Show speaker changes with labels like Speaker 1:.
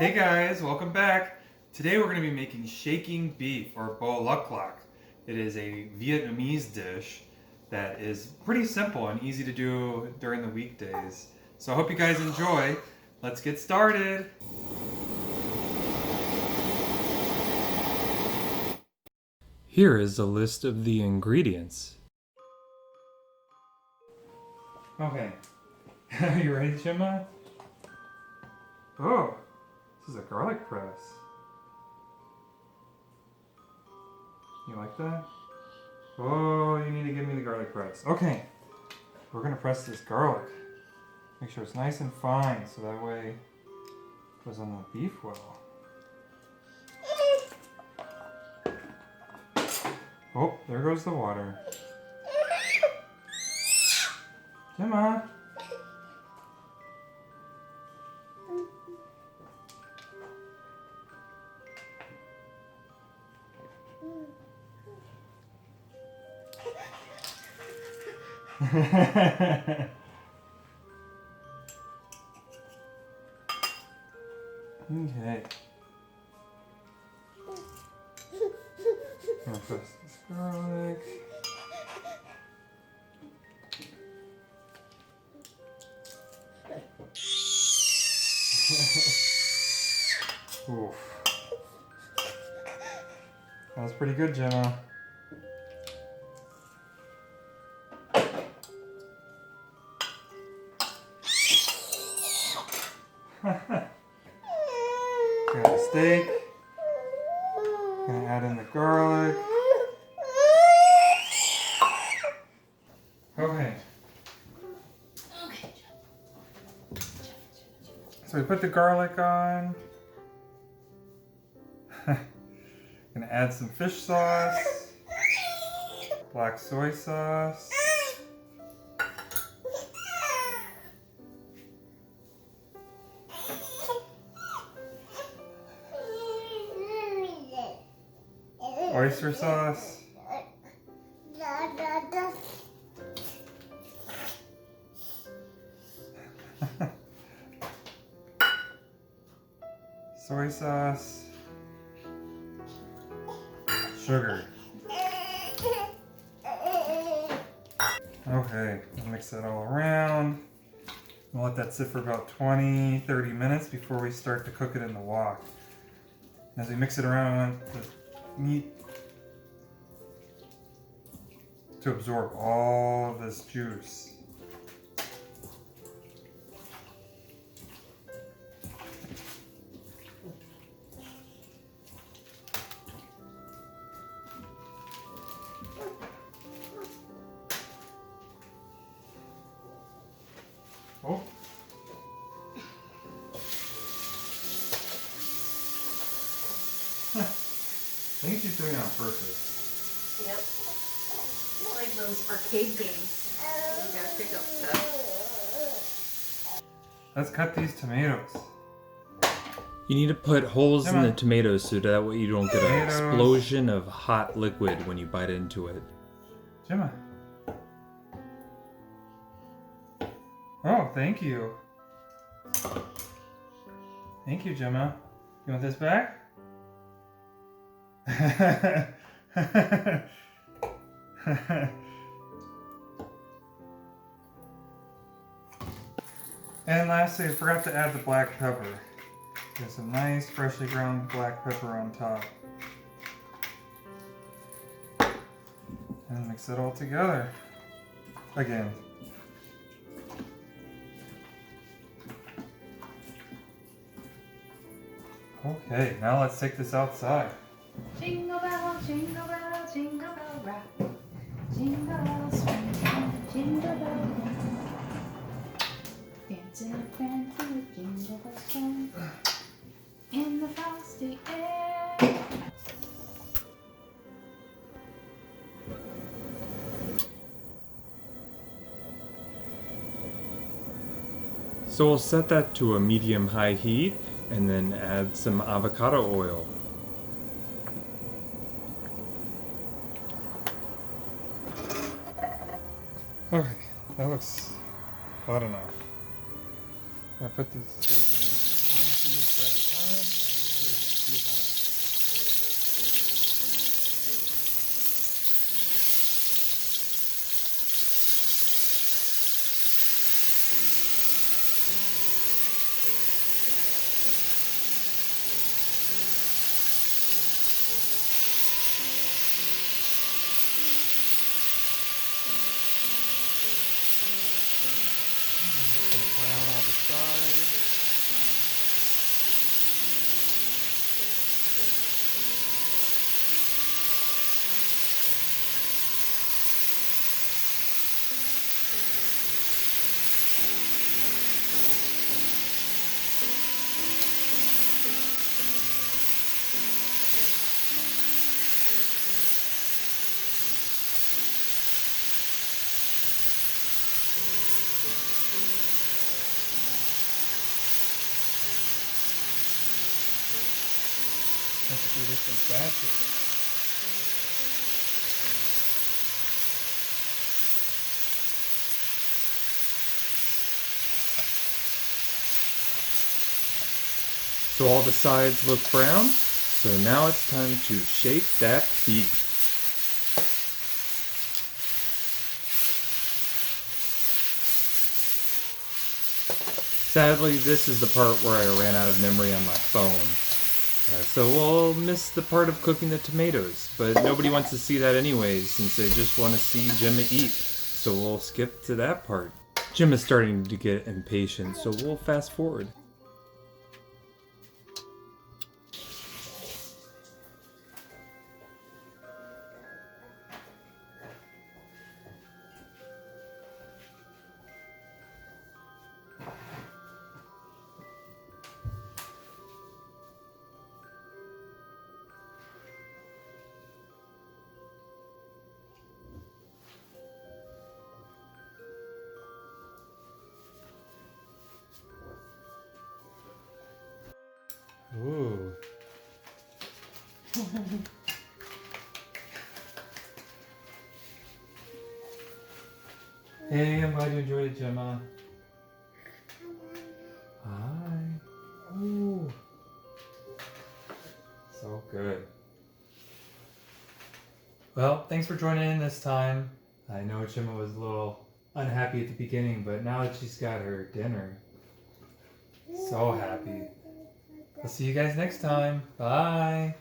Speaker 1: Hey guys, welcome back. Today we're going to be making shaking beef or Luc Lac. It is a Vietnamese dish that is pretty simple and easy to do during the weekdays. So I hope you guys enjoy. Let's get started. Here is a list of the ingredients. Okay, are you ready, Gemma? Oh, this is a garlic press. You like that? Oh, you need to give me the garlic press. Okay, we're gonna press this garlic. Make sure it's nice and fine so that way it goes on the beef well. Oh, there goes the water. Gemma! Okay. I'm gonna press this garlic. Oof. That was pretty good, Gemma. Got the steak. Gonna add in the garlic. Okay. So we put the garlic on. Gonna add some fish sauce. Black soy sauce. Oyster sauce. Soy sauce. Sugar. Okay, mix that all around. We'll let that sit for about 20-30 minutes before we start to cook it in the wok. As we mix it around, I want the meat to absorb all of this juice. Oh. I think she's doing it on purpose.
Speaker 2: Yep. Like those arcade games. You gotta pick up stuff.
Speaker 1: Let's cut these tomatoes.
Speaker 3: You need to put holes in the
Speaker 1: Gemma.
Speaker 3: tomatoes so that way you don't get an
Speaker 1: Tomatoes.
Speaker 3: explosion of hot liquid when you bite into it.
Speaker 1: Gemma. Oh, thank you. Thank you, Gemma. You want this back? And lastly, I forgot to add the black pepper. There's some nice freshly ground black pepper on top. And mix it all together. Again. Okay, now let's take this outside.
Speaker 2: Jingle bell, jingle bell, jingle bell rock. Jingle bells swing, jingle bell rock. Dancing a fancy jingle bell song in the frosty air.
Speaker 3: So we'll set that to a medium-high heat and then add some avocado oil.
Speaker 1: Okay, that looks hot enough. I put the steak in 1 piece at a time. Have to do this in batches.
Speaker 3: So all the sides look brown, so now it's time to shake that beef. Sadly, this is the part where I ran out of memory on my phone. So we'll miss the part of cooking the tomatoes, but nobody wants to see that anyways since they just want to see Gemma eat. So we'll skip to that part. Gemma's starting to get impatient, so we'll fast forward.
Speaker 1: Ooh. Hey, I'm glad you enjoyed it, Gemma. Hi. Ooh. So good. Well, thanks for joining in this time. I know Gemma was a little unhappy at the beginning, but now that she's got her dinner, so happy. I'll see you guys next time. Bye.